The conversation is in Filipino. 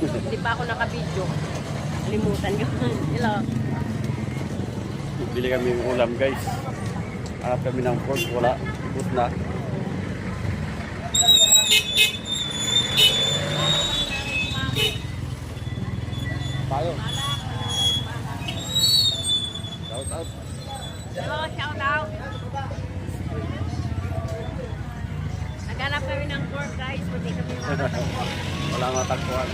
Hindi pa ako nakabidyo. Limutan ko. Hello. Bili kami ng ulam guys. Hanap kami ng pork, wala. Ikot na. Tayo. Shout out. Hello, shout out. Naghanap kami ng pork guys. Pati kami mga Wala matagpuan.